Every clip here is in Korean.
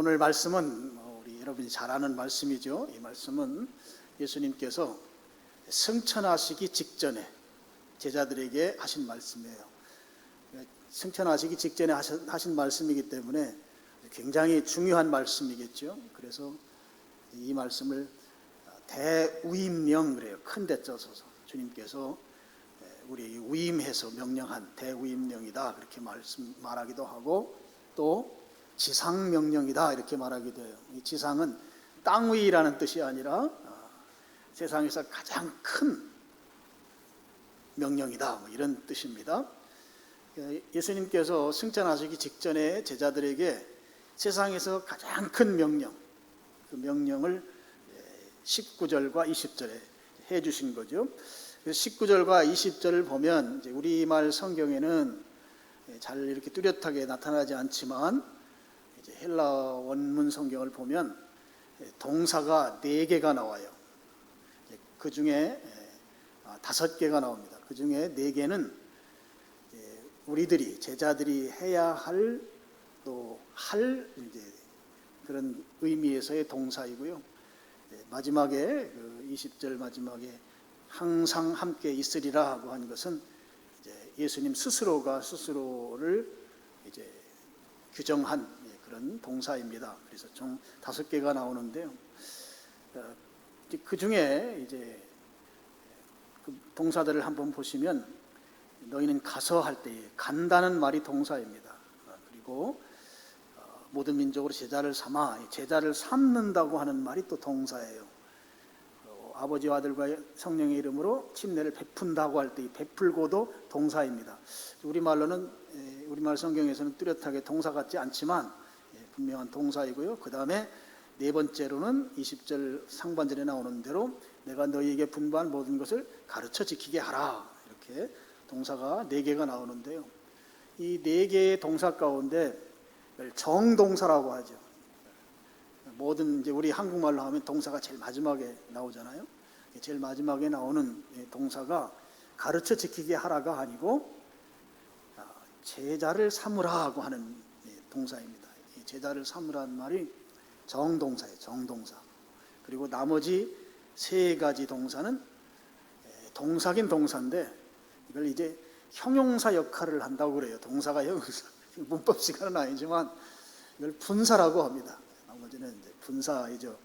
오늘 말씀은 우리 여러분이 잘 아는 말씀이죠. 이 말씀은 예수님께서 승천하시기 직전에 제자들에게 하신 말씀이에요. 승천하시기 직전에 하신 말씀이기 때문에 굉장히 중요한 말씀이겠죠. 그래서 이 말씀을 대우임령 그래요. 큰 데 써서 주님께서 우리에게 위임해서 명령한 대우임령이다 그렇게 말하기도 하고, 또 지상명령이다 이렇게 말하기도 해요. 이 지상은 땅 위라는 뜻이 아니라 세상에서 가장 큰 명령이다 이런 뜻입니다. 예수님께서 승천하시기 직전에 제자들에게 세상에서 가장 큰 명령, 그 명령을 19절과 20절에 해 주신 거죠. 19절과 20절을 보면 이제 우리말 성경에는 잘 이렇게 뚜렷하게 나타나지 않지만 이제 헬라 원문 성경을 보면 동사가 4개가 나와요. 그 중에 5개가 나옵니다. 그 중에 4개는 우리들이 제자들이 해야 할 또 할 그런 의미에서의 동사이고요. 마지막에 그 20절 마지막에 항상 함께 있으리라 하고 한 것은 이제 예수님 스스로가 스스로를 이제 규정한 그런 동사입니다. 그래서 총 5개가 나오는데요. 그 중에 이제 그 동사들을 한번 보시면 너희는 가서 할 때에 간다는 말이 동사입니다. 그리고 모든 민족으로 제자를 삼아 제자를 삼는다고 하는 말이 또 동사예요. 아버지와 아들과 성령의 이름으로 침례를 베푼다고 할 때 이 베풀고도 동사입니다. 우리말 성경에서는 뚜렷하게 동사 같지 않지만 분명한 동사이고요. 그 다음에 4번째로는 20절 상반절에 나오는 대로 내가 너희에게 분부한 모든 것을 가르쳐 지키게 하라 이렇게 동사가 4개가 나오는데요. 이 4개의 동사 가운데 정동사라고 하죠. 모든 이제 우리 한국말로 하면 동사가 제일 마지막에 나오잖아요. 제일 마지막에 나오는 동사가 가르쳐 지키게 하라가 아니고 제자를 삼으라고 하는 동사입니다. 제자를 삼으라는 말이 정동사예요. 정동사. 그리고 나머지 3가지 동사는 동사긴 동사인데 이걸 이제 형용사 역할을 한다고 그래요. 동사가 형용사. 문법 시간은 아니지만 이걸 분사라고 합니다. 나머지는 이제 분사이죠.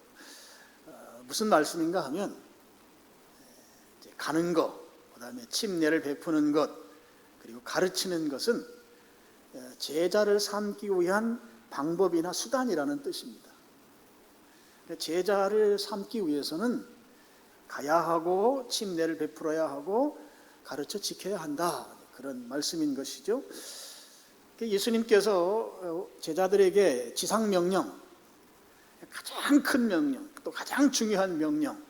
무슨 말씀인가 하면 이제 가는 것, 그다음에 침례를 베푸는 것, 그리고 가르치는 것은 제자를 삼기 위한 방법이나 수단이라는 뜻입니다. 제자를 삼기 위해서는 가야 하고 침례를 베풀어야 하고 가르쳐 지켜야 한다. 그런 말씀인 것이죠. 예수님께서 제자들에게 지상명령, 가장 큰 명령, 또 가장 중요한 명령,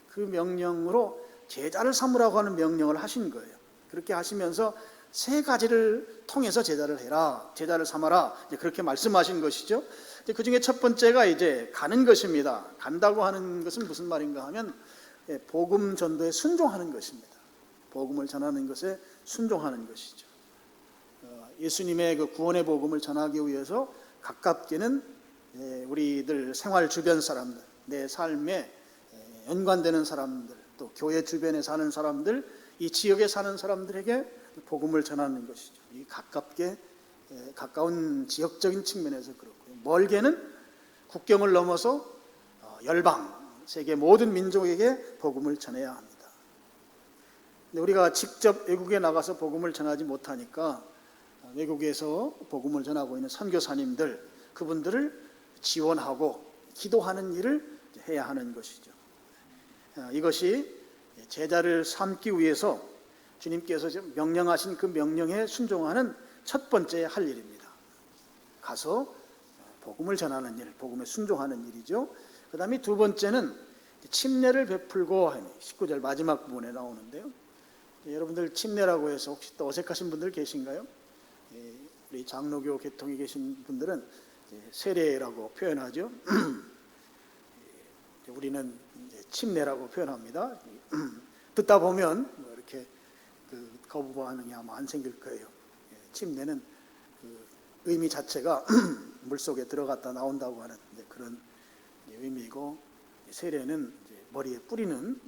그 명령으로 제자를 삼으라고 하는 명령을 하신 거예요. 그렇게 하시면서 3가지를 통해서 제자를 해라, 제자를 삼아라, 그렇게 말씀하신 것이죠. 그 중에 첫 번째가 이제 가는 것입니다. 간다고 하는 것은 무슨 말인가 하면 복음 전도에 순종하는 것입니다. 복음을 전하는 것에 순종하는 것이죠. 예수님의 그 구원의 복음을 전하기 위해서 가깝게는 우리들 생활 주변 사람들, 내 삶에 연관되는 사람들, 또 교회 주변에 사는 사람들, 이 지역에 사는 사람들에게 복음을 전하는 것이죠. 이 가까운 지역적인 측면에서 그렇고요. 멀게는 국경을 넘어서 열방, 세계 모든 민족에게 복음을 전해야 합니다. 근데 우리가 직접 외국에 나가서 복음을 전하지 못하니까 외국에서 복음을 전하고 있는 선교사님들, 그분들을 지원하고 기도하는 일을 해야 하는 것이죠. 이것이 제자를 삼기 위해서 주님께서 명령하신 그 명령에 순종하는 첫 번째 할 일입니다. 가서 복음을 전하는 일, 복음에 순종하는 일이죠. 그 다음에 2번째는 침례를 베풀고 19절 마지막 부분에 나오는데요. 여러분들 침례라고 해서 혹시 또 어색하신 분들 계신가요? 우리 장로교 계통에 계신 분들은 세례라고 표현하죠. 우리는 침례라고 표현합니다. 듣다 보면 이렇게 거부 반응이 아마 안 생길 거예요. 침례는 의미 자체가 물속에 들어갔다 나온다고 하는 그런 의미이고, 세례는 머리에 뿌리는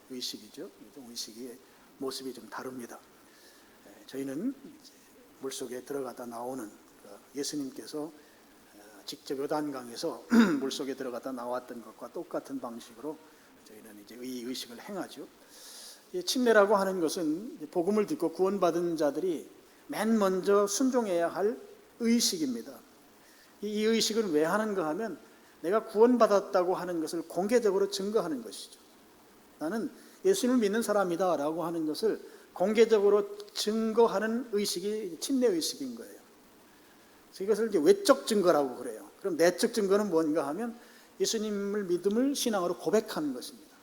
의식이죠. 의식의 모습이 좀 다릅니다. 저희는 물속에 들어갔다 나오는 예수님께서 직접 요단강에서 물속에 들어갔다 나왔던 것과 똑같은 방식으로 저희는 이 의식을 행하죠. 침례라고 하는 것은 복음을 듣고 구원받은 자들이 맨 먼저 순종해야 할 의식입니다. 이 의식은 왜 하는가 하면 내가 구원받았다고 하는 것을 공개적으로 증거하는 것이죠. 나는 예수님을 믿는 사람이다 라고 하는 것을 공개적으로 증거하는 의식이 침례 의식인 거예요. 이것을 외적 증거라고 그래요. 그럼 내적 증거는 뭔가 하면 예수님을 믿음을 신앙으로 고백하는 것입니다.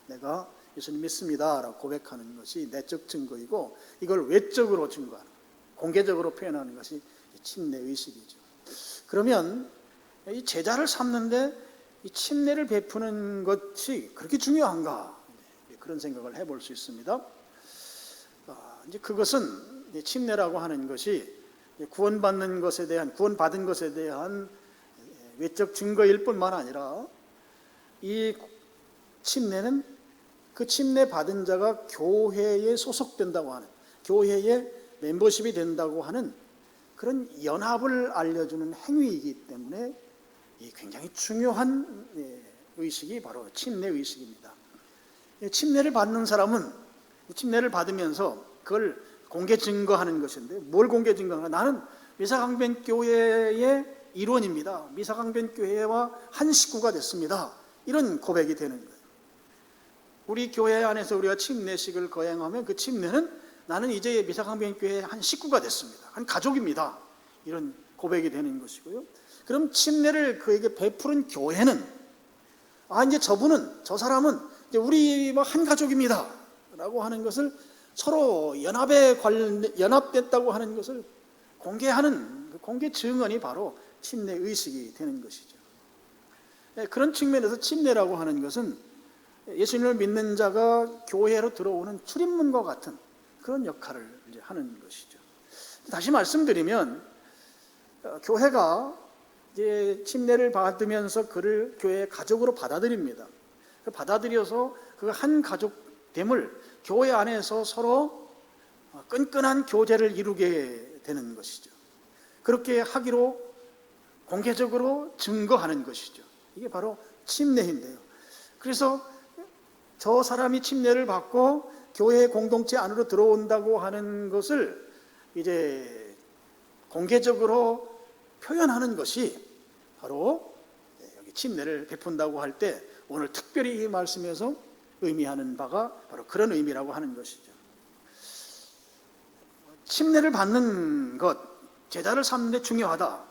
내가 예수님 믿습니다 라고 고백하는 것이 내적 증거이고, 이걸 외적으로 증거하는, 공개적으로 표현하는 것이 침례 의식이죠. 그러면 이 제자를 삼는데 이 침례를 베푸는 것이 그렇게 중요한가? 그런 생각을 해볼 수 있습니다. 이제 그것은 침례라고 하는 것이 구원받는 것에 대한, 구원받은 것에 대한 외적 증거일 뿐만 아니라, 이 침례는 그 침례 받은 자가 교회에 소속된다고 하는, 교회에 멤버십이 된다고 하는 그런 연합을 알려주는 행위이기 때문에 굉장히 중요한 의식이 바로 침례 의식입니다. 침례를 받는 사람은 침례를 받으면서 그걸 공개 증거하는 것인데, 뭘 공개 증거하는가? 나는 미사강변교회의 일원입니다. 미사강변교회와 한 식구가 됐습니다. 이런 고백이 되는 거예요. 우리 교회 안에서 우리가 침례식을 거행하면 그 침례는 나는 이제 미사강변교회의 한 식구가 됐습니다. 한 가족입니다. 이런 고백이 되는 것이고요. 그럼 침례를 그에게 베푸는 교회는, 이제 저분은, 저 사람은 이제 우리 한 가족입니다 라고 하는 것을, 서로 연합됐다고 하는 것을 공개하는 그 공개 증언이 바로 침례 의식이 되는 것이죠. 그런 측면에서 침례라고 하는 것은 예수님을 믿는 자가 교회로 들어오는 출입문과 같은 그런 역할을 이제 하는 것이죠. 다시 말씀드리면, 교회가 이제 침례를 받으면서 그를 교회의 가족으로 받아들입니다. 받아들여서 그 한 가족됨을 교회 안에서 서로 끈끈한 교제를 이루게 되는 것이죠. 그렇게 하기로 공개적으로 증거하는 것이죠. 이게 바로 침례인데요. 그래서 저 사람이 침례를 받고 교회 공동체 안으로 들어온다고 하는 것을 이제 공개적으로 표현하는 것이 바로 여기 침례를 베푼다고 할 때 오늘 특별히 이 말씀에서 의미하는 바가 바로 그런 의미라고 하는 것이죠. 침례를 받는 것, 제자를 삼는 데 중요하다.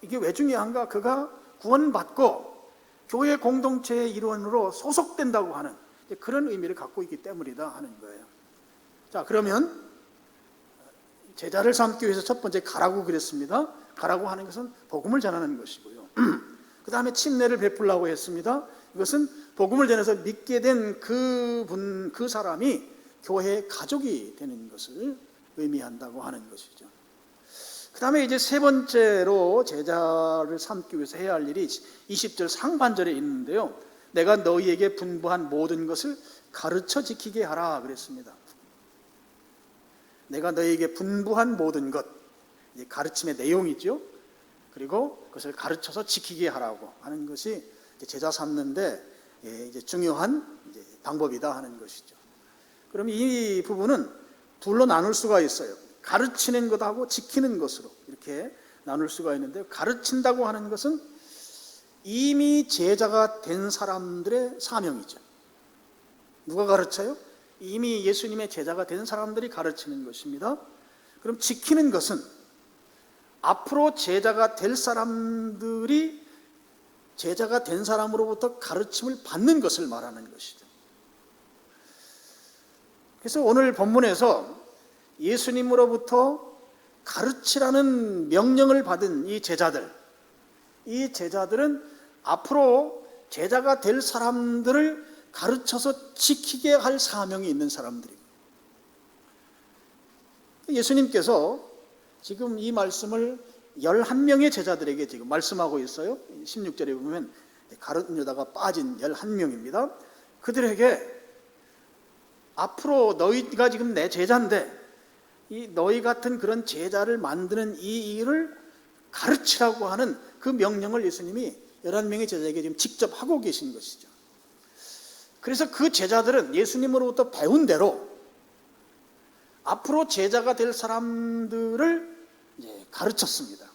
이게 왜 중요한가? 그가 구원받고 교회 공동체의 일원으로 소속된다고 하는 그런 의미를 갖고 있기 때문이다 하는 거예요. 자, 그러면 제자를 삼기 위해서 첫 번째 가라고 그랬습니다. 가라고 하는 것은 복음을 전하는 것이고요. 그 다음에 침례를 베풀라고 했습니다. 이것은 복음을 전해서 믿게 된 그 사람이 교회의 가족이 되는 것을 의미한다고 하는 것이죠. 그 다음에 이제 세 번째로 제자를 삼기 위해서 해야 할 일이 20절 상반절에 있는데요. 내가 너희에게 분부한 모든 것을 가르쳐 지키게 하라 그랬습니다. 내가 너희에게 분부한 모든 것, 가르침의 내용이죠. 그리고 그것을 가르쳐서 지키게 하라고 하는 것이 제자 삼는데 이제 중요한 방법이다 하는 것이죠. 그럼 이 부분은 둘로 나눌 수가 있어요. 가르치는 것하고 지키는 것으로 이렇게 나눌 수가 있는데, 가르친다고 하는 것은 이미 제자가 된 사람들의 사명이죠. 누가 가르쳐요? 이미 예수님의 제자가 된 사람들이 가르치는 것입니다. 그럼 지키는 것은 앞으로 제자가 될 사람들이 제자가 된 사람으로부터 가르침을 받는 것을 말하는 것이죠. 그래서 오늘 본문에서 예수님으로부터 가르치라는 명령을 받은 이 제자들은 앞으로 제자가 될 사람들을 가르쳐서 지키게 할 사명이 있는 사람들입니다. 예수님께서 지금 이 말씀을 11명의 제자들에게 지금 말씀하고 있어요. 16절에 보면 가룟 유다가 빠진 11명입니다. 그들에게 앞으로 너희가 지금 내 제자인데 이 너희 같은 그런 제자를 만드는 이 일을 가르치라고 하는 그 명령을 예수님이 11명의 제자에게 지금 직접 하고 계신 것이죠. 그래서 그 제자들은 예수님으로부터 배운 대로 앞으로 제자가 될 사람들을 가르쳤습니다.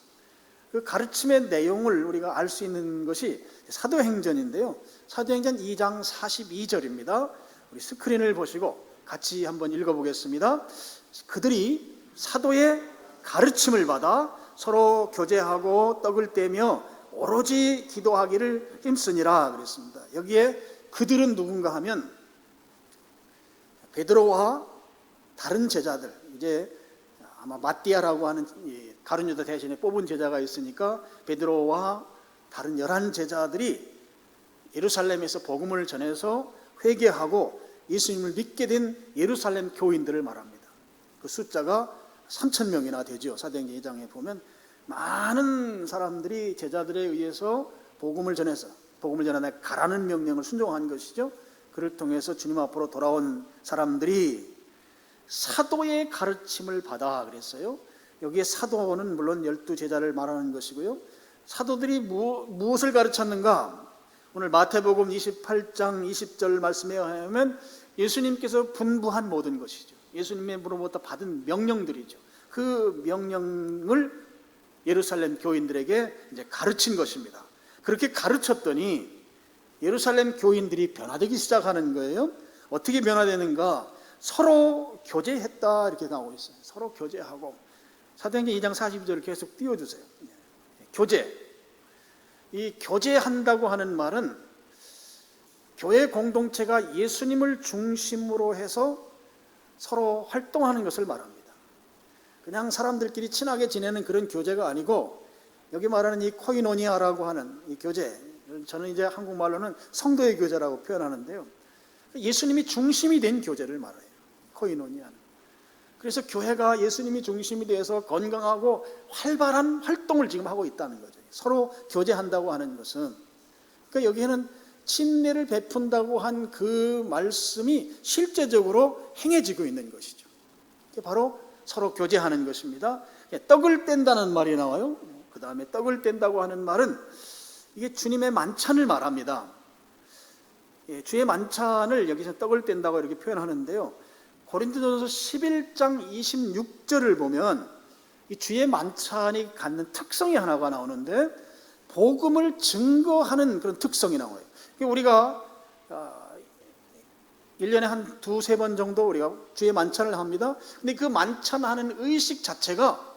그 가르침의 내용을 우리가 알 수 있는 것이 사도행전인데요. 사도행전 2장 42절입니다. 우리 스크린을 보시고 같이 한번 읽어보겠습니다. 그들이 사도의 가르침을 받아 서로 교제하고 떡을 떼며 오로지 기도하기를 힘쓰니라 그랬습니다. 여기에 그들은 누군가 하면 베드로와 다른 제자들, 이제 아마 마띠아라고 하는 가룟 유다 대신에 뽑은 제자가 있으니까 베드로와 다른 11 제자들이 예루살렘에서 복음을 전해서 회개하고 예수님을 믿게 된 예루살렘 교인들을 말합니다. 그 숫자가 3,000명이나 되죠. 사도행전 2장에 보면 많은 사람들이 제자들에 의해서 복음을 전해서 복음을 전하는 가라는 명령을 순종한 것이죠. 그를 통해서 주님 앞으로 돌아온 사람들이 사도의 가르침을 받아 그랬어요. 여기에 사도는 물론 12제자를 말하는 것이고요. 사도들이 무엇을 가르쳤는가? 오늘 마태복음 28장 20절 말씀에 의하면 예수님께서 분부한 모든 것이죠. 예수님으로부터 받은 명령들이죠. 그 명령을 예루살렘 교인들에게 이제 가르친 것입니다. 그렇게 가르쳤더니 예루살렘 교인들이 변화되기 시작하는 거예요. 어떻게 변화되는가? 서로 교제했다 이렇게 나오고 있어요. 서로 교제하고. 사도행전 2장 42절을 계속 띄워주세요. 교제. 이 교제한다고 하는 말은 교회 공동체가 예수님을 중심으로 해서 서로 활동하는 것을 말합니다. 그냥 사람들끼리 친하게 지내는 그런 교제가 아니고 여기 말하는 이 코이노니아라고 하는 이 교제, 저는 이제 한국말로는 성도의 교제라고 표현하는데요. 예수님이 중심이 된 교제를 말해요. 코이노니아는. 그래서 교회가 예수님이 중심이 되어서 건강하고 활발한 활동을 지금 하고 있다는 거죠. 서로 교제한다고 하는 것은. 그러니까 여기에는 친례를 베푼다고 한 그 말씀이 실제적으로 행해지고 있는 것이죠. 바로 서로 교제하는 것입니다. 떡을 뗀다는 말이 나와요. 그 다음에 떡을 뗀다고 하는 말은 이게 주님의 만찬을 말합니다. 주의 만찬을 여기서 떡을 뗀다고 이렇게 표현하는데요. 고린도전서 11장 26절을 보면 이 주의 만찬이 갖는 특성이 하나가 나오는데 복음을 증거하는 그런 특성이 나와요. 우리가 1년에 한 두세 번 정도 우리가 주의 만찬을 합니다. 근데 그 만찬하는 의식 자체가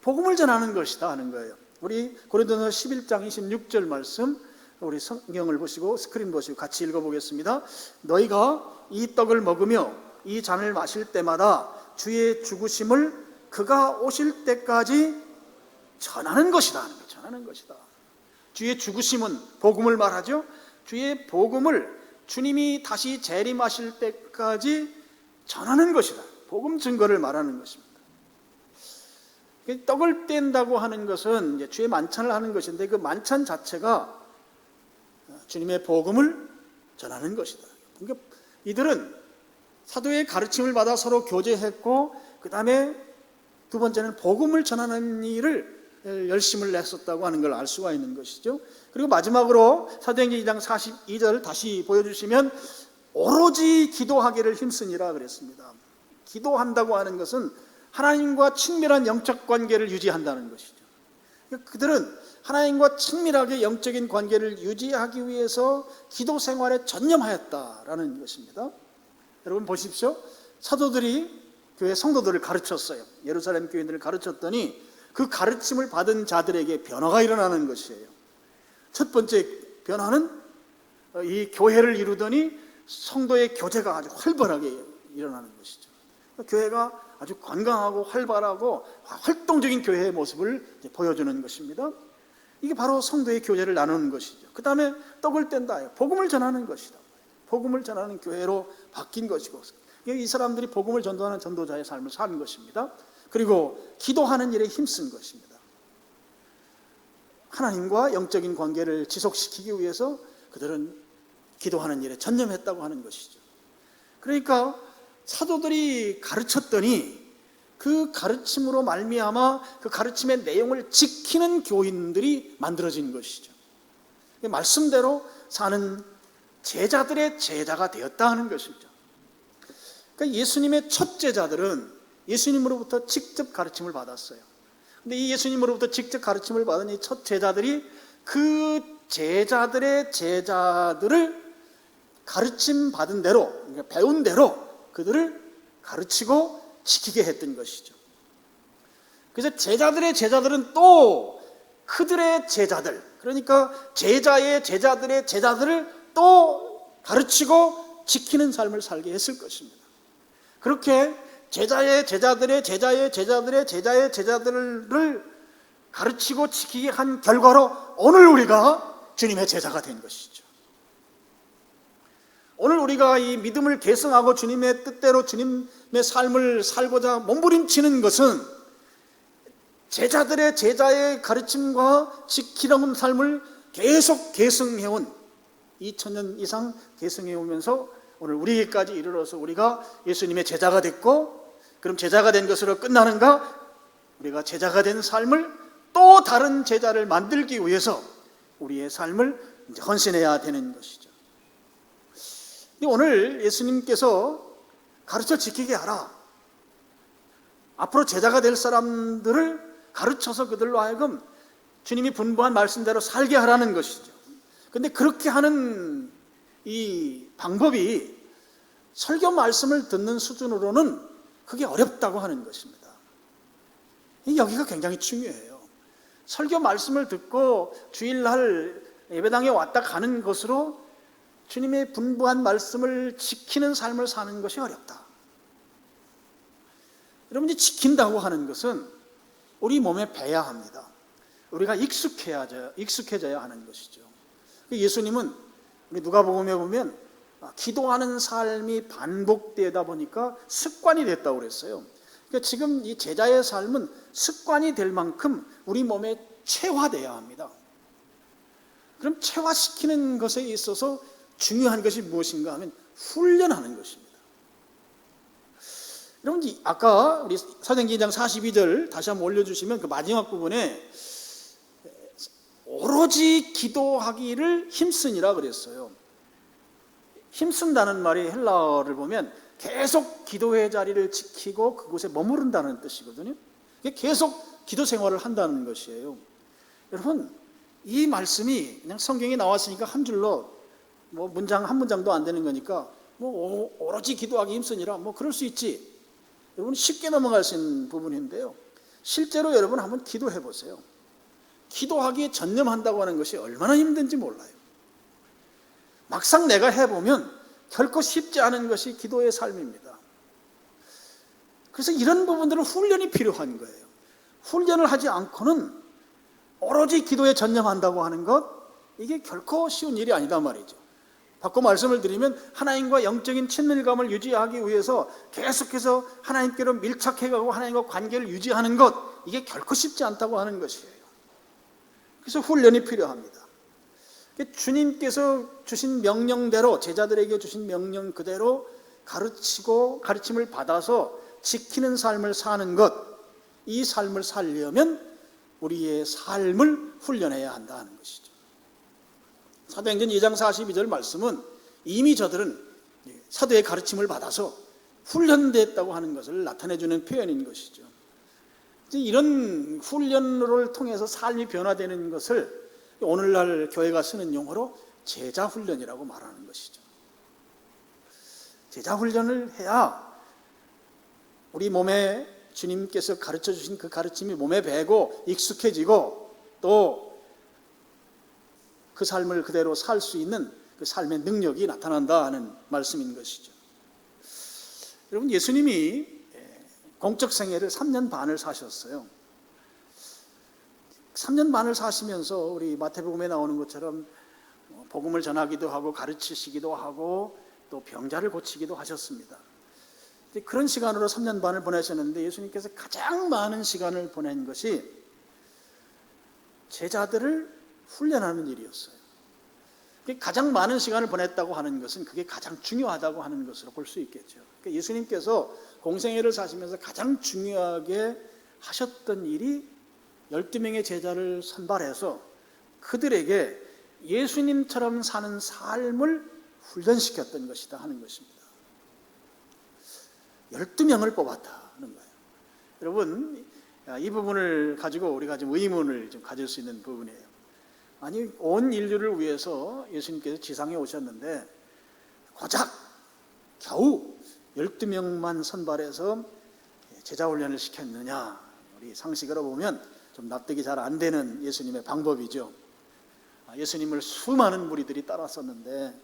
복음을 전하는 것이다 하는 거예요. 우리 고린도전서 11장 26절 말씀 우리 성경을 보시고 스크린 보시고 같이 읽어보겠습니다. 너희가 이 떡을 먹으며 이 잔을 마실 때마다 주의 죽으심을 그가 오실 때까지 전하는 것이다 하는 거예요. 전하는 것이다. 주의 죽으심은 복음을 말하죠. 주의 복음을 주님이 다시 재림하실 때까지 전하는 것이다. 복음 증거를 말하는 것입니다. 떡을 뗀다고 하는 것은 이제 주의 만찬을 하는 것인데 그 만찬 자체가 주님의 복음을 전하는 것이다. 그러니까 이들은 사도의 가르침을 받아 서로 교제했고 그 다음에 두 번째는 복음을 전하는 일을 열심을 냈었다고 하는 걸 알 수가 있는 것이죠. 그리고 마지막으로 사도행전 2장 42절 다시 보여주시면 오로지 기도하기를 힘쓰니라 그랬습니다. 기도한다고 하는 것은 하나님과 친밀한 영적 관계를 유지한다는 것이죠. 그들은 하나님과 친밀하게 영적인 관계를 유지하기 위해서 기도 생활에 전념하였다라는 것입니다. 여러분 보십시오. 사도들이 교회 성도들을 가르쳤어요. 예루살렘 교인들을 가르쳤더니 그 가르침을 받은 자들에게 변화가 일어나는 것이에요. 첫 번째 변화는 이 교회를 이루더니 성도의 교제가 아주 활발하게 일어나는 것이죠. 교회가 아주 건강하고 활발하고 활동적인 교회의 모습을 보여주는 것입니다. 이게 바로 성도의 교제를 나누는 것이죠. 그 다음에 떡을 뗀다. 복음을 전하는 것이다. 복음을 전하는 교회로 바뀐 것이고 이 사람들이 복음을 전도하는 전도자의 삶을 사는 것입니다. 그리고 기도하는 일에 힘쓴 것입니다. 하나님과 영적인 관계를 지속시키기 위해서 그들은 기도하는 일에 전념했다고 하는 것이죠. 그러니까 사도들이 가르쳤더니 그 가르침으로 말미암아 그 가르침의 내용을 지키는 교인들이 만들어진 것이죠. 말씀대로 사는 제자들의 제자가 되었다 하는 것이죠. 그러니까 예수님의 첫 제자들은 예수님으로부터 직접 가르침을 받았어요. 근데 이 예수님으로부터 직접 가르침을 받은 이 첫 제자들이 그 제자들의 제자들을 가르침 받은 대로, 그러니까 배운 대로 그들을 가르치고 지키게 했던 것이죠. 그래서 제자들의 제자들은 또 그들의 제자들, 그러니까 제자의 제자들의 제자들을 또 가르치고 지키는 삶을 살게 했을 것입니다. 그렇게 제자의 제자들의 제자의 제자들의 제자의 제자들을 가르치고 지키게 한 결과로 오늘 우리가 주님의 제자가 된 것이죠. 오늘 우리가 이 믿음을 계승하고 주님의 뜻대로 주님의 삶을 살고자 몸부림치는 것은 제자들의 제자의 가르침과 지키는 삶을 계속 계승해온 2000년 이상 계승해오면서 오늘 우리에게까지 이르러서 우리가 예수님의 제자가 됐고, 그럼 제자가 된 것으로 끝나는가? 우리가 제자가 된 삶을 또 다른 제자를 만들기 위해서 우리의 삶을 이제 헌신해야 되는 것이죠. 오늘 예수님께서 가르쳐 지키게 하라. 앞으로 제자가 될 사람들을 가르쳐서 그들로 하여금 주님이 분부한 말씀대로 살게 하라는 것이죠. 그런데 그렇게 하는 이 방법이 설교 말씀을 듣는 수준으로는 그게 어렵다고 하는 것입니다. 여기가 굉장히 중요해요. 설교 말씀을 듣고 주일날 예배당에 왔다 가는 것으로 주님의 분부한 말씀을 지키는 삶을 사는 것이 어렵다. 여러분이 지킨다고 하는 것은 우리 몸에 배야 합니다. 우리가 익숙해져야 하는 것이죠. 예수님은 우리 누가복음에 보면 기도하는 삶이 반복되다 보니까 습관이 됐다고 그랬어요. 그러니까 지금 이 제자의 삶은 습관이 될 만큼 우리 몸에 체화돼야 합니다. 그럼 체화시키는 것에 있어서 중요한 것이 무엇인가 하면 훈련하는 것입니다. 여러분, 아까 우리 사도행전 2장 42절 다시 한번 올려주시면 그 마지막 부분에 오로지 기도하기를 힘쓰니라 그랬어요. 힘쓴다는 말이 헬라어를 보면 계속 기도의 자리를 지키고 그곳에 머무른다는 뜻이거든요. 계속 기도 생활을 한다는 것이에요. 여러분, 이 말씀이 그냥 성경에 나왔으니까 한 줄로 문장 한 문장도 안 되는 거니까 오로지 기도하기 힘쓰니라 그럴 수 있지. 여러분 쉽게 넘어갈 수 있는 부분인데요. 실제로 여러분 한번 기도해 보세요. 기도하기에 전념한다고 하는 것이 얼마나 힘든지 몰라요. 막상 내가 해보면 결코 쉽지 않은 것이 기도의 삶입니다. 그래서 이런 부분들은 훈련이 필요한 거예요. 훈련을 하지 않고는 오로지 기도에 전념한다고 하는 것, 이게 결코 쉬운 일이 아니다 말이죠. 바꿔 말씀을 드리면 하나님과 영적인 친밀감을 유지하기 위해서 계속해서 하나님께로 밀착해가고 하나님과 관계를 유지하는 것, 이게 결코 쉽지 않다고 하는 것이에요. 그래서 훈련이 필요합니다. 주님께서 주신 명령대로, 제자들에게 주신 명령 그대로 가르치고 가르침을 받아서 지키는 삶을 사는 것, 이 삶을 살려면 우리의 삶을 훈련해야 한다는 것이죠. 사도행전 2장 42절 말씀은 이미 저들은 사도의 가르침을 받아서 훈련됐다고 하는 것을 나타내주는 표현인 것이죠. 이런 훈련을 통해서 삶이 변화되는 것을 오늘날 교회가 쓰는 용어로 제자훈련이라고 말하는 것이죠. 제자훈련을 해야 우리 몸에 주님께서 가르쳐 주신 그 가르침이 몸에 배고 익숙해지고 또 그 삶을 그대로 살 수 있는 그 삶의 능력이 나타난다 하는 말씀인 것이죠. 여러분, 예수님이 공적 생애를 3년 반을 사셨어요. 3년 반을 사시면서 우리 마태복음에 나오는 것처럼 복음을 전하기도 하고 가르치시기도 하고 또 병자를 고치기도 하셨습니다. 그런 시간으로 3년 반을 보내셨는데 예수님께서 가장 많은 시간을 보낸 것이 제자들을 훈련하는 일이었어요. 가장 많은 시간을 보냈다고 하는 것은 그게 가장 중요하다고 하는 것으로 볼 수 있겠죠. 그러니까 예수님께서 공생애를 사시면서 가장 중요하게 하셨던 일이 12명의 제자를 선발해서 그들에게 예수님처럼 사는 삶을 훈련시켰던 것이다 하는 것입니다. 12명을 뽑았다 하는 거예요. 여러분, 이 부분을 가지고 우리가 좀 의문을 좀 가질 수 있는 부분이에요. 아니, 온 인류를 위해서 예수님께서 지상에 오셨는데 고작 겨우 12명만 선발해서 제자 훈련을 시켰느냐? 우리 상식으로 보면 좀 납득이 잘 안 되는 예수님의 방법이죠. 예수님을 수많은 무리들이 따랐었는데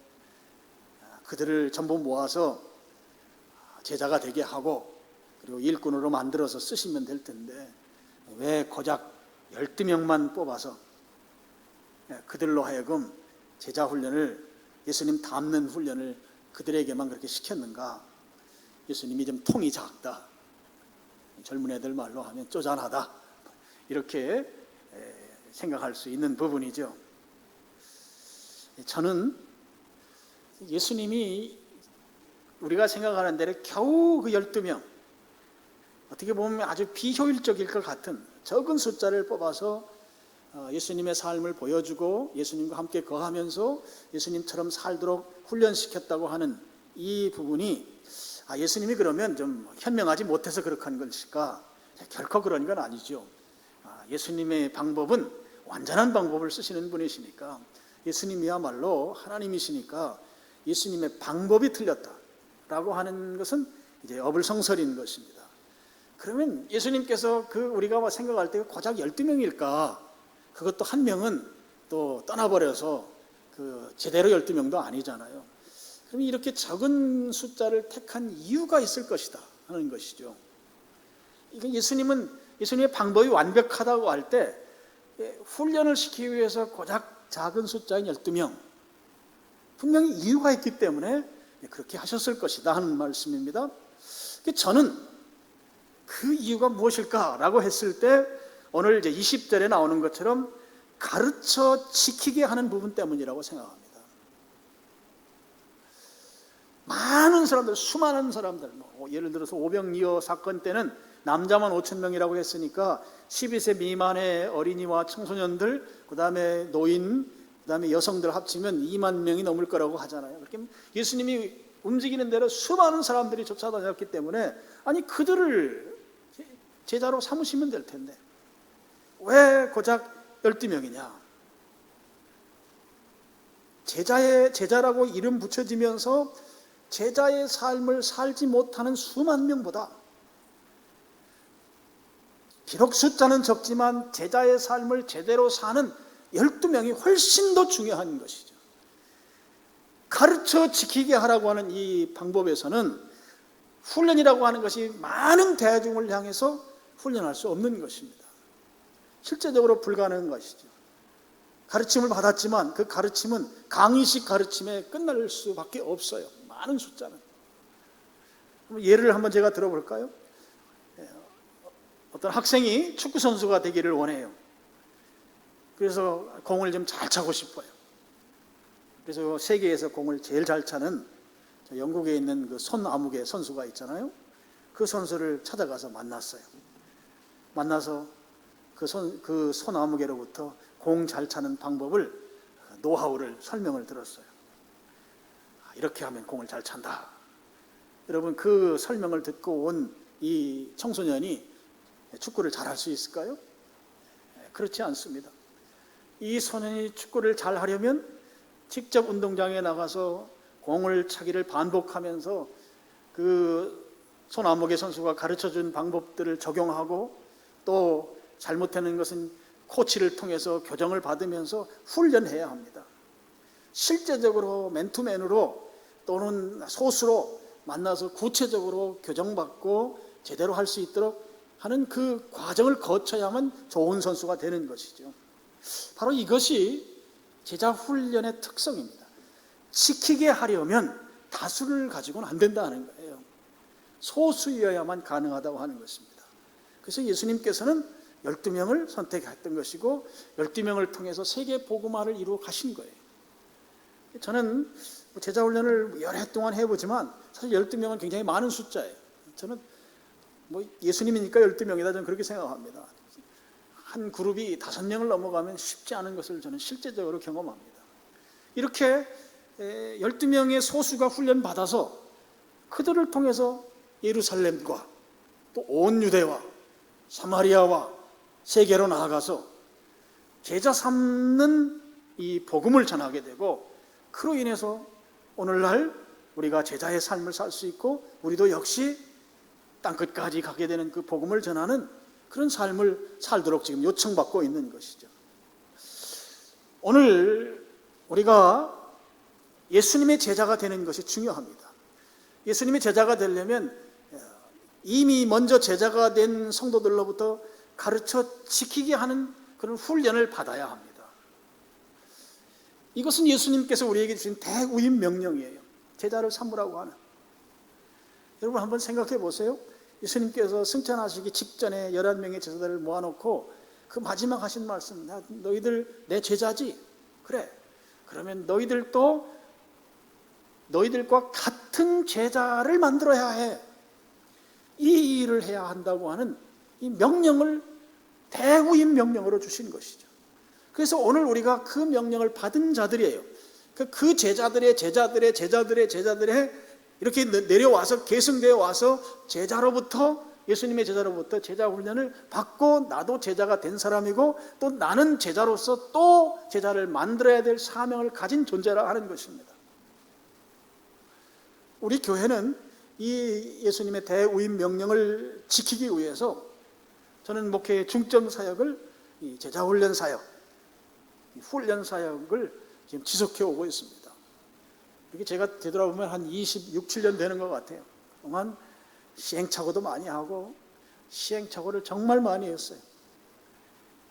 그들을 전부 모아서 제자가 되게 하고 그리고 일꾼으로 만들어서 쓰시면 될 텐데 왜 고작 12명만 뽑아서 그들로 하여금 제자 훈련을, 예수님 닮는 훈련을 그들에게만 그렇게 시켰는가? 예수님이 좀 통이 작다, 젊은 애들 말로 하면 쪼잔하다, 이렇게 생각할 수 있는 부분이죠. 저는 예수님이 우리가 생각하는 대로 겨우 그 12명, 어떻게 보면 아주 비효율적일 것 같은 적은 숫자를 뽑아서 예수님의 삶을 보여주고 예수님과 함께 거하면서 예수님처럼 살도록 훈련시켰다고 하는 이 부분이 예수님이 그러면 좀 현명하지 못해서 그렇게 한 것일까? 결코 그런 건 아니죠. 예수님의 방법은 완전한 방법을 쓰시는 분이시니까, 예수님이야말로 하나님이시니까 예수님의 방법이 틀렸다라고 하는 것은 이제 어불성설인 것입니다. 그러면 예수님께서 우리가 생각할 때 고작 12명일까? 그것도 한 명은 또 떠나버려서 제대로 12명도 아니잖아요. 그럼 이렇게 적은 숫자를 택한 이유가 있을 것이다 하는 것이죠. 예수님의 방법이 완벽하다고 할 때 훈련을 시키기 위해서 고작 작은 숫자인 12명, 분명히 이유가 있기 때문에 그렇게 하셨을 것이다 하는 말씀입니다. 저는 그 이유가 무엇일까라고 했을 때 오늘 이제 20절에 나오는 것처럼 가르쳐 지키게 하는 부분 때문이라고 생각합니다. 많은 사람들, 수많은 사람들, 예를 들어서 오병이어 사건 때는 남자만 5,000명이라고 했으니까 12세 미만의 어린이와 청소년들, 그 다음에 노인, 그 다음에 여성들 합치면 2만 명이 넘을 거라고 하잖아요. 그렇게 예수님이 움직이는 대로 수많은 사람들이 쫓아다녔기 때문에 아니 그들을 제자로 삼으시면 될 텐데 왜 고작 12명이냐? 제자라고 이름 붙여지면서 제자의 삶을 살지 못하는 수만 명보다 비록 숫자는 적지만 제자의 삶을 제대로 사는 12명이 훨씬 더 중요한 것이죠. 가르쳐 지키게 하라고 하는 이 방법에서는 훈련이라고 하는 것이 많은 대중을 향해서 훈련할 수 없는 것입니다. 실제적으로 불가능한 것이죠. 가르침을 받았지만 그 가르침은 강의식 가르침에 끝날 수밖에 없어요. 많은 숫자는. 예를 한번 제가 들어볼까요? 어떤 학생이 축구 선수가 되기를 원해요. 그래서 공을 좀 잘 차고 싶어요. 그래서 세계에서 공을 제일 잘 차는 영국에 있는 그 손아무개 선수가 있잖아요. 그 선수를 찾아가서 만났어요. 만나서 그 손아무개로부터 공 잘 차는 방법을, 노하우를 설명을 들었어요. 이렇게 하면 공을 잘 찬다. 여러분, 그 설명을 듣고 온 이 청소년이 축구를 잘할 수 있을까요? 그렇지 않습니다. 이 소년이 축구를 잘 하려면 직접 운동장에 나가서 공을 차기를 반복하면서 그 손아무개 선수가 가르쳐준 방법들을 적용하고 또 잘못하는 것은 코치를 통해서 교정을 받으면서 훈련해야 합니다. 실제적으로 맨투맨으로 또는 소수로 만나서 구체적으로 교정받고 제대로 할 수 있도록 하는 그 과정을 거쳐야만 좋은 선수가 되는 것이죠. 바로 이것이 제자 훈련의 특성입니다. 지키게 하려면 다수를 가지고는 안 된다는 거예요. 소수여야만 가능하다고 하는 것입니다. 그래서 예수님께서는 12명을 선택했던 것이고 12명을 통해서 세계 복음화를 이루어 가신 거예요. 저는 제자훈련을 여러 해 동안 해보지만 사실 12명은 굉장히 많은 숫자예요. 저는 예수님이니까 12명이다 저는 그렇게 생각합니다. 한 그룹이 5명을 넘어가면 쉽지 않은 것을 저는 실제적으로 경험합니다. 이렇게 12명의 소수가 훈련받아서 그들을 통해서 예루살렘과 또 온 유대와 사마리아와 세계로 나아가서 제자 삼는 이 복음을 전하게 되고, 그로 인해서 오늘날 우리가 제자의 삶을 살 수 있고 우리도 역시 땅끝까지 가게 되는 그 복음을 전하는 그런 삶을 살도록 지금 요청받고 있는 것이죠. 오늘 우리가 예수님의 제자가 되는 것이 중요합니다. 예수님의 제자가 되려면 이미 먼저 제자가 된 성도들로부터 가르쳐 지키게 하는 그런 훈련을 받아야 합니다. 이것은 예수님께서 우리에게 주신 대우임 명령이에요. 제자를 삼으라고 하는. 여러분 한번 생각해 보세요. 예수님께서 승천하시기 직전에 11명의 제자들을 모아놓고 그 마지막 하신 말씀, 너희들 내 제자지? 그래. 그러면 너희들도 너희들과 같은 제자를 만들어야 해. 이 일을 해야 한다고 하는 이 명령을 대우임 명령으로 주신 것이죠. 그래서 오늘 우리가 그 명령을 받은 자들이에요. 그 제자들의 이렇게 내려와서 계승되어 와서 제자로부터, 예수님의 제자로부터 제자 훈련을 받고 나도 제자가 된 사람이고 또 나는 제자로서 또 제자를 만들어야 될 사명을 가진 존재라 하는 것입니다. 우리 교회는 이 예수님의 대우임 명령을 지키기 위해서 저는 목회의 중점 사역을 이 제자 훈련 사역, 훈련 사역을 지금 지속해 오고 있습니다. 이게 제가 되돌아보면 한 26, 7년 되는 것 같아요. 그동안 시행착오도 많이 하고 시행착오를 정말 많이 했어요.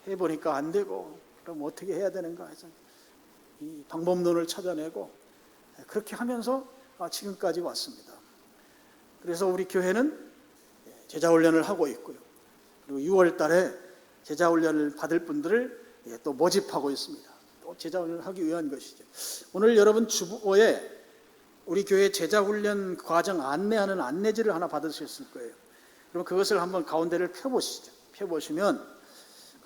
해보니까 안 되고 그럼 어떻게 해야 되는가 해서 이 방법론을 찾아내고 그렇게 하면서 지금까지 왔습니다. 그래서 우리 교회는 제자훈련을 하고 있고요. 그리고 6월 달에 제자훈련을 받을 분들을 또 모집하고 있습니다. 또 제자훈련을 하기 위한 것이죠. 오늘 여러분 주보에 우리 교회 제자훈련 과정 안내하는 안내지를 하나 받으셨을 거예요. 그럼 그것을 한번 가운데를 펴보시죠. 펴보시면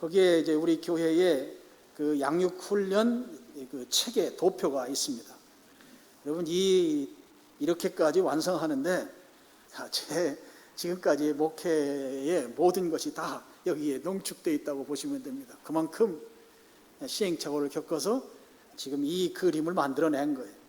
거기에 이제 우리 교회의 그 양육훈련 그 책의 도표가 있습니다. 여러분 이렇게까지 완성하는데 제 지금까지 목회의 모든 것이 다 여기에 농축되어 있다고 보시면 됩니다. 그만큼 시행착오를 겪어서 지금 이 그림을 만들어낸 거예요.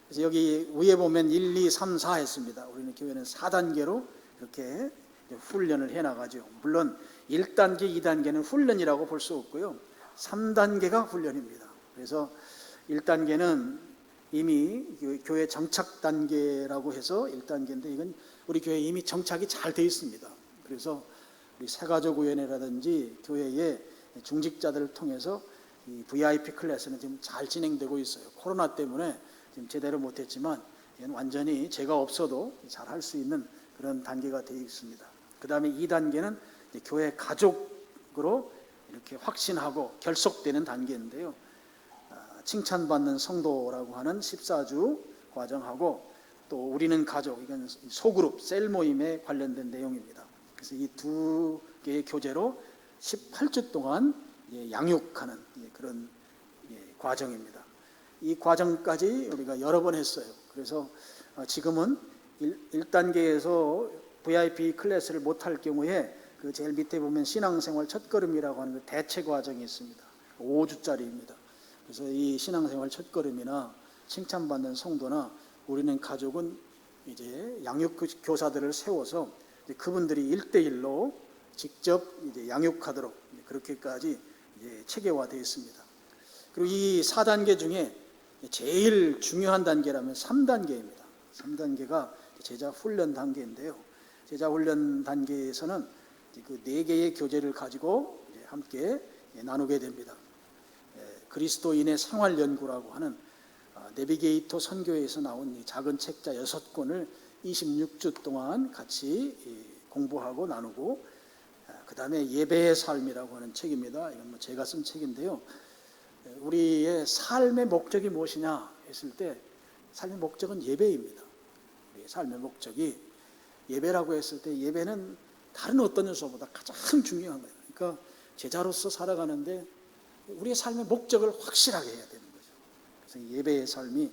그래서 여기 위에 보면 1, 2, 3, 4 했습니다. 우리는 교회는 4단계로 이렇게 훈련을 해나가죠. 물론 1단계, 2단계는 훈련이라고 볼 수 없고요. 3단계가 훈련입니다. 그래서 1단계는 이미 교회 정착 단계라고 해서 1단계인데 이건 우리 교회에 이미 정착이 잘 되어 있습니다. 그래서 우리 새가족위원회라든지 교회의 중직자들을 통해서 이 VIP 클래스는 지금 잘 진행되고 있어요. 코로나 때문에 지금 제대로 못했지만 완전히 제가 없어도 잘 할 수 있는 그런 단계가 되어 있습니다. 그 다음에 2단계는 교회 가족으로 이렇게 확신하고 결속되는 단계인데요. 칭찬받는 성도라고 하는 14주 과정하고 또 우리는 가족, 이건 소그룹, 셀 모임에 관련된 내용입니다. 그래서 이 두 개의 교재로 18주 동안 양육하는 그런 과정입니다. 이 과정까지 우리가 여러 번 했어요. 그래서 지금은 1단계에서 VIP 클래스를 못할 경우에 그 제일 밑에 보면 신앙생활 첫걸음이라고 하는 그 대체 과정이 있습니다. 5주짜리입니다. 그래서 이 신앙생활 첫걸음이나 칭찬받는 성도나 우리는 가족은 이제 양육교사들을 세워서 그분들이 1대1로 직접 이제 양육하도록 그렇게까지 이제 체계화되어 있습니다. 그리고 이 4단계 중에 제일 중요한 단계라면 3단계입니다. 3단계가 제자 훈련 단계인데요. 제자 훈련 단계에서는 그 4개의 교재를 가지고 함께 나누게 됩니다. 그리스도인의 생활 연구라고 하는 내비게이터 선교에서 나온 이 작은 책자 6권을 26주 동안 같이 공부하고 나누고, 그 다음에 예배의 삶이라고 하는 책입니다. 이건 제가 쓴 책인데요. 우리의 삶의 목적이 무엇이냐 했을 때 삶의 목적은 예배입니다. 우리의 삶의 목적이 예배라고 했을 때 예배는 다른 어떤 요소보다 가장 중요한 거예요. 그러니까 제자로서 살아가는데 우리의 삶의 목적을 확실하게 해야 되는 거죠. 그래서 예배의 삶이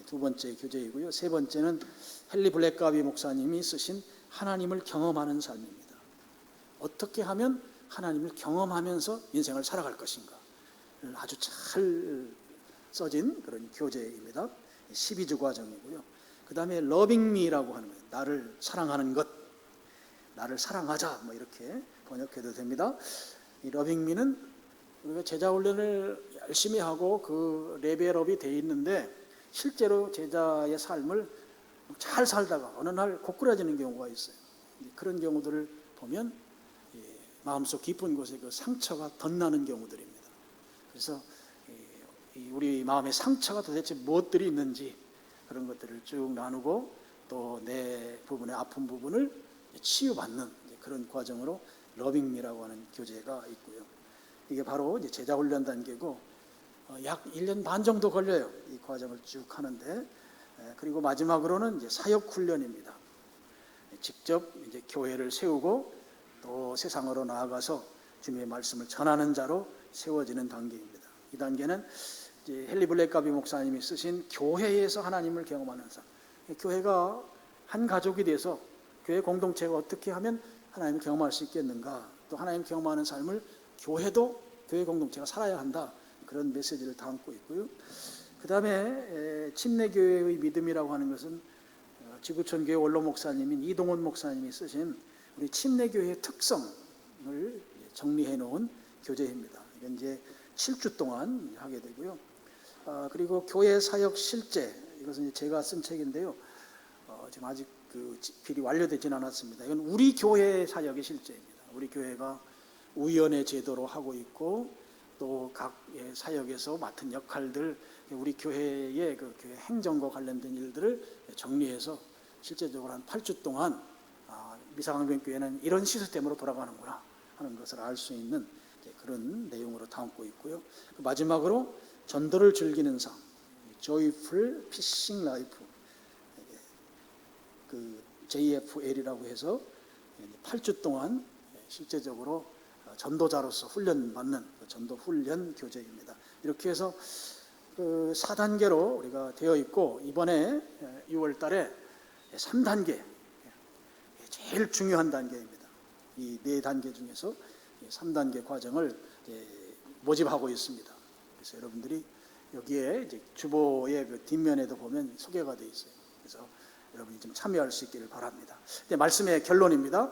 두 번째 교재이고요. 세 번째는 헨리 블랙가비 목사님이 쓰신 하나님을 경험하는 삶입니다. 어떻게 하면 하나님을 경험하면서 인생을 살아갈 것인가 아주 잘 써진 그런 교재입니다. 12주 과정이고요. 그 다음에 러빙 미라고 하는 거예요. 나를 사랑하는 것, 나를 사랑하자, 뭐 이렇게 번역해도 됩니다. 이 러빙 미는 우리가 제자 훈련을 열심히 하고 그 레벨업이 돼 있는데 실제로 제자의 삶을 잘 살다가 어느 날 고꾸라지는 경우가 있어요. 그런 경우들을 보면 마음속 깊은 곳에 그 상처가 덧나는 경우들입니다. 그래서 우리 마음의 상처가 도대체 무엇들이 있는지 그런 것들을 쭉 나누고 또 내 부분의 아픈 부분을 치유받는 그런 과정으로 러빙미라고 하는 교재가 있고요. 이게 바로 이제 제자훈련 단계고 약 1년 반 정도 걸려요. 이 과정을 쭉 하는데, 그리고 마지막으로는 이제 사역훈련입니다. 직접 이제 교회를 세우고 또 세상으로 나아가서 주님의 말씀을 전하는 자로 세워지는 단계입니다. 이 단계는 이제 헨리 블랙가비 목사님이 쓰신 교회에서 하나님을 경험하는 삶. 교회가 한 가족이 돼서 교회 공동체가 어떻게 하면 하나님을 경험할 수 있겠는가, 또 하나님을 경험하는 삶을 교회도 교회 공동체가 살아야 한다, 그런 메시지를 담고 있고요. 그 다음에 침례교회의 믿음이라고 하는 것은 지구촌교회 원로 목사님인 이동원 목사님이 쓰신 우리 침례교회의 특성을 정리해 놓은 교재입니다. 이건 이제 7주 동안 하게 되고요. 그리고 교회 사역 실제, 이것은 이제 제가 쓴 책인데요. 지금 아직 그 집필이 완료되지는 않았습니다. 이건 우리 교회 사역의 실제입니다. 우리 교회가 우연의 제도로 하고 있고 또 각 사역에서 맡은 역할들, 우리 교회의 그 교회 행정과 관련된 일들을 정리해서 실제적으로 한 8주 동안 미사강변교회는 이런 시스템으로 돌아가는구나 하는 것을 알 수 있는 그런 내용으로 담고 있고요. 마지막으로 전도를 즐기는 삶, Joyful Fishing Life, 그 JFL이라고 해서 8주 동안 실제적으로 전도자로서 훈련받는 전도 훈련 교재입니다. 이렇게 해서 그 4단계로 우리가 되어 있고, 이번에 6월 달에 3단계, 제일 중요한 단계입니다. 이 4단계 중에서 3단계 과정을 모집하고 있습니다. 그래서 여러분들이 여기에 이제 주보의 그 뒷면에도 보면 소개가 되어 있어요. 그래서 여러분이 좀 참여할 수 있기를 바랍니다. 말씀의 결론입니다.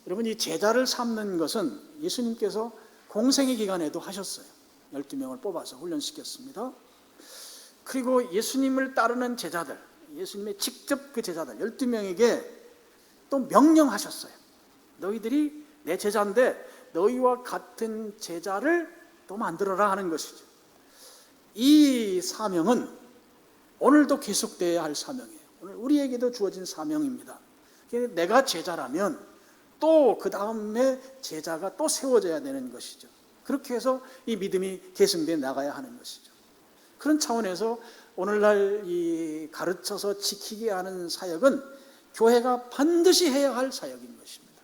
여러분, 이 제자를 삼는 것은 예수님께서 공생의 기간에도 하셨어요. 12명을 뽑아서 훈련시켰습니다. 그리고 예수님을 따르는 제자들, 예수님의 직접 그 제자들 12명에게 또 명령하셨어요. 너희들이 내 제자인데 너희와 같은 제자를 또 만들어라 하는 것이죠. 이 사명은 오늘도 계속되어야 할 사명이에요. 오늘 우리에게도 주어진 사명입니다. 내가 제자라면 또 그 다음에 제자가 또 세워져야 되는 것이죠. 그렇게 해서 이 믿음이 계승되어 나가야 하는 것이죠. 그런 차원에서 오늘날 이 가르쳐서 지키게 하는 사역은 교회가 반드시 해야 할 사역인 것입니다.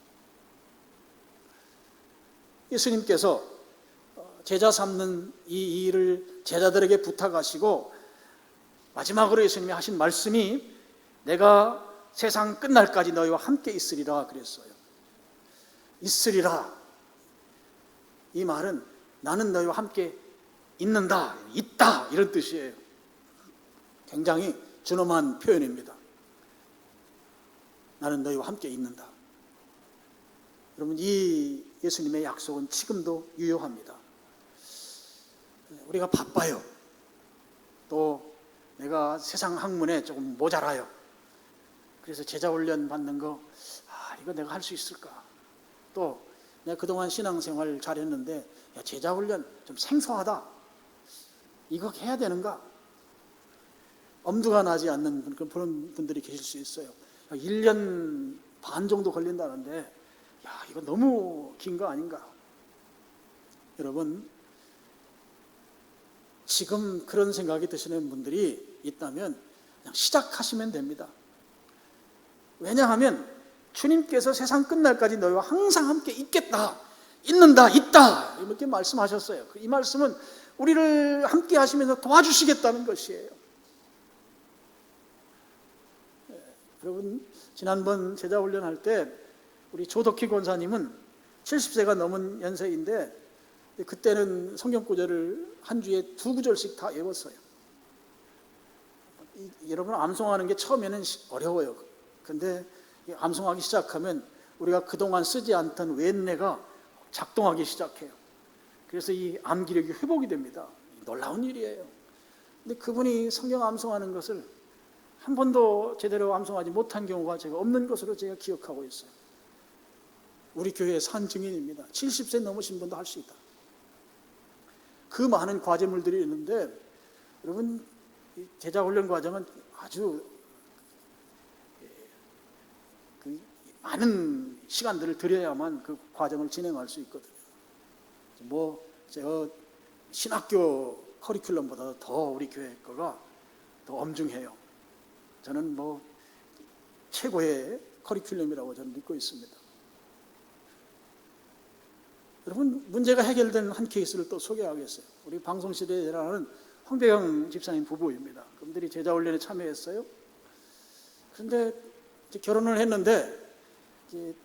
예수님께서 제자 삼는 이 일을 제자들에게 부탁하시고 마지막으로 예수님이 하신 말씀이 내가 세상 끝날까지 너희와 함께 있으리라 그랬어요. 있으리라, 이 말은 나는 너희와 함께 있는다, 있다, 이런 뜻이에요. 굉장히 준엄한 표현입니다. 나는 너희와 함께 있는다. 여러분, 이 예수님의 약속은 지금도 유효합니다. 우리가 바빠요. 또 내가 세상 학문에 조금 모자라요. 그래서 제자훈련 받는 거, 이거 내가 할 수 있을까? 또 내가 그동안 신앙생활 잘했는데 제자훈련 좀 생소하다. 이거 해야 되는가? 엄두가 나지 않는 그런 분들이 계실 수 있어요. 1년 반 정도 걸린다는데, 야, 이거 너무 긴 거 아닌가? 여러분, 지금 그런 생각이 드시는 분들이 있다면 그냥 시작하시면 됩니다. 왜냐하면 주님께서 세상 끝날까지 너희와 항상 함께 있겠다, 있는다, 있다, 이렇게 말씀하셨어요. 이 말씀은 우리를 함께 하시면서 도와주시겠다는 것이에요. 여러분, 지난번 제자 훈련할 때 우리 조덕희 권사님은 70세가 넘은 연세인데, 그때는 성경 구절을 한 주에 2구절씩 다 외웠어요. 여러분, 암송하는 게 처음에는 어려워요. 근데 암송하기 시작하면 우리가 그동안 쓰지 않던 왼뇌가 작동하기 시작해요. 그래서 이 암기력이 회복이 됩니다. 놀라운 일이에요. 근데 그분이 성경 암송하는 것을 한 번도 제대로 암송하지 못한 경우가 제가 없는 것으로 제가 기억하고 있어요. 우리 교회의 산 증인입니다. 70세 넘으신 분도 할 수 있다. 그 많은 과제물들이 있는데, 여러분, 제자 훈련 과정은 아주 많은 시간들을 들여야만 그 과정을 진행할 수 있거든요. 제가 신학교 커리큘럼보다 더 우리 교회 거가 더 엄중해요. 저는 최고의 커리큘럼이라고 저는 믿고 있습니다. 여러분, 문제가 해결된 한 케이스를 또 소개하겠어요. 우리 방송시대에 일하는 황배영 집사님 부부입니다. 그분들이 제자훈련에 참여했어요. 그런데 이제 결혼을 했는데 이제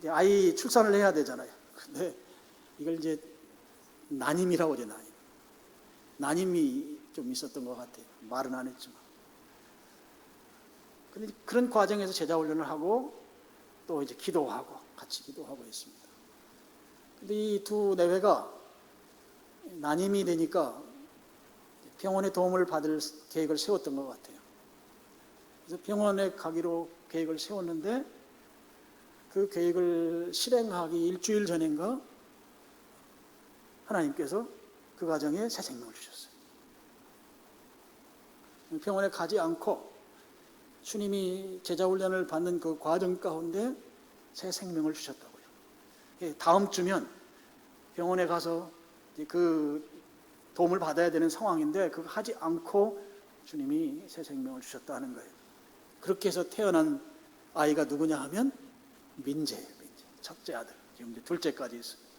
아이 출산을 해야 되잖아요. 근데 이걸 이제 난임이라고 하죠. 난임이 좀 있었던 것 같아요. 말은 안 했지만. 근데 그런 과정에서 제자훈련을 하고 또 이제 기도하고 같이 기도하고 있습니다. 근데 이 두 내외가 난임이 되니까 병원의 도움을 받을 계획을 세웠던 것 같아요. 그래서 병원에 가기로 계획을 세웠는데, 그 계획을 실행하기 일주일 전인가 하나님께서 그 가정에 새 생명을 주셨어요. 병원에 가지 않고 주님이 제자훈련을 받는 그 과정 가운데 새 생명을 주셨다고요. 다음 주면 병원에 가서 그 도움을 받아야 되는 상황인데, 그거 하지 않고 주님이 새 생명을 주셨다는 거예요. 그렇게 해서 태어난 아이가 누구냐 하면 민재예요. 민재. 첫째 아들. 지금 이제 둘째까지 있습니다.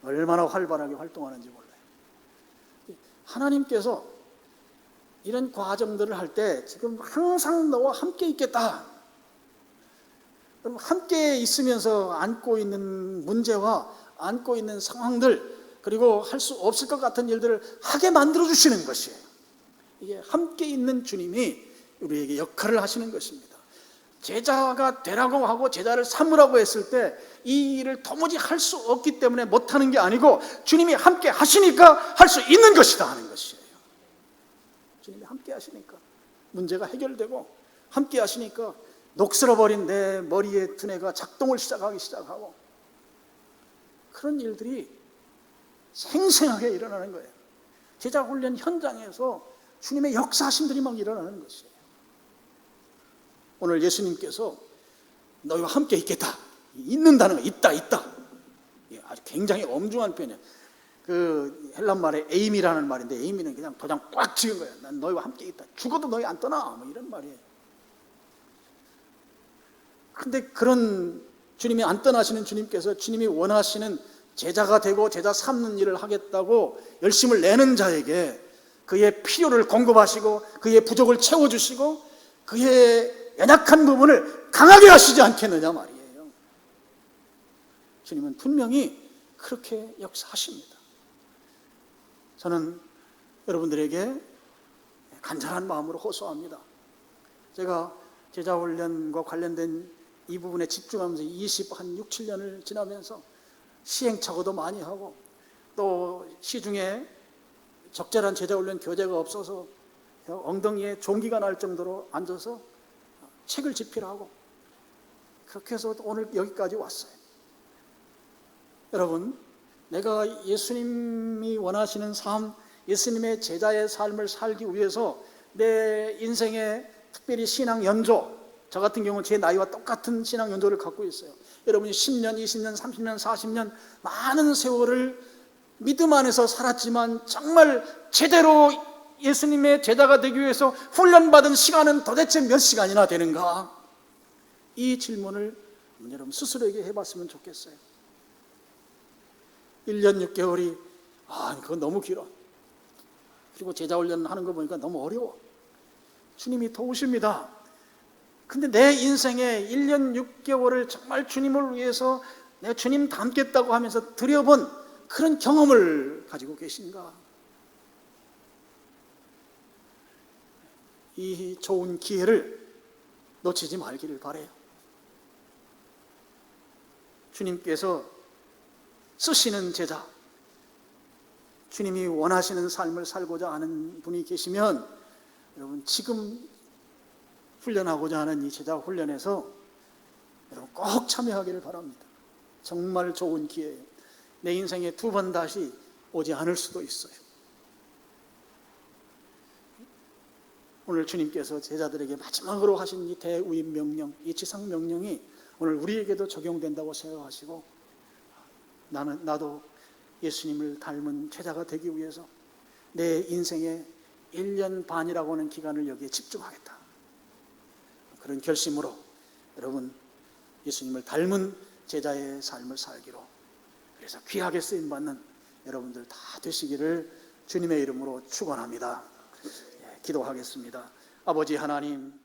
얼마나 활발하게 활동하는지 몰라요. 하나님께서 이런 과정들을 할 때 지금 항상 너와 함께 있겠다. 함께 있으면서 안고 있는 문제와 안고 있는 상황들, 그리고 할 수 없을 것 같은 일들을 하게 만들어주시는 것이에요. 이게 함께 있는 주님이 우리에게 역할을 하시는 것입니다. 제자가 되라고 하고 제자를 삼으라고 했을 때 이 일을 도무지 할 수 없기 때문에 못하는 게 아니고, 주님이 함께 하시니까 할 수 있는 것이다 하는 것이에요. 주님이 함께 하시니까 문제가 해결되고, 함께 하시니까 녹슬어버린 내 머리의 두뇌가 작동을 시작하고, 그런 일들이 생생하게 일어나는 거예요. 제자훈련 현장에서 주님의 역사하심들이 막 일어나는 것이에요. 오늘 예수님께서 너희와 함께 있겠다, 있는다는 거, 있다 아주 굉장히 엄중한 표현이에요. 그 헬란 말에 에임이라는 말인데, 에임이는 그냥 도장 꽉 찍은 거예요. 난 너희와 함께 있다, 죽어도 너희 안 떠나, 이런 말이에요. 근데 그런 주님이 안 떠나시는 주님께서 주님이 원하시는 제자가 되고 제자 삼는 일을 하겠다고 열심을 내는 자에게 그의 필요를 공급하시고 그의 부족을 채워주시고 그의 연약한 부분을 강하게 하시지 않겠느냐 말이에요. 주님은 분명히 그렇게 역사하십니다. 저는 여러분들에게 간절한 마음으로 호소합니다. 제가 제자훈련과 관련된 이 부분에 집중하면서 6, 7년을 지나면서 시행착오도 많이 하고, 또 시중에 적절한 제자훈련 교재가 없어서 엉덩이에 종기가 날 정도로 앉아서 책을 집필하고, 그렇게 해서 오늘 여기까지 왔어요. 여러분, 내가 예수님이 원하시는 삶, 예수님의 제자의 삶을 살기 위해서 내 인생의 특별히 신앙 연조, 저 같은 경우는 제 나이와 똑같은 신앙 연조를 갖고 있어요. 여러분이 10년, 20년, 30년, 40년 많은 세월을 믿음 안에서 살았지만 정말 제대로 예수님의 제자가 되기 위해서 훈련받은 시간은 도대체 몇 시간이나 되는가? 이 질문을 여러분 스스로에게 해봤으면 좋겠어요. 1년 6개월이 그건 너무 길어. 그리고 제자 훈련하는 거 보니까 너무 어려워. 주님이 도우십니다. 근데 내 인생에 1년 6개월을 정말 주님을 위해서 내가 주님 닮겠다고 하면서 들여본 그런 경험을 가지고 계신가? 이 좋은 기회를 놓치지 말기를 바라요. 주님께서 쓰시는 제자, 주님이 원하시는 삶을 살고자 하는 분이 계시면 여러분 지금 훈련하고자 하는 이 제자 훈련에서 여러분 꼭 참여하기를 바랍니다. 정말 좋은 기회예요. 내 인생에 두 번 다시 오지 않을 수도 있어요. 오늘 주님께서 제자들에게 마지막으로 하신 이 대우임 명령, 이 지상 명령이 오늘 우리에게도 적용된다고 생각하시고 나도 예수님을 닮은 제자가 되기 위해서 내 인생의 1년 반이라고 하는 기간을 여기에 집중하겠다. 그런 결심으로 여러분 예수님을 닮은 제자의 삶을 살기로, 그래서 귀하게 쓰임받는 여러분들 다 되시기를 주님의 이름으로 축원합니다. 기도하겠습니다. 아버지 하나님,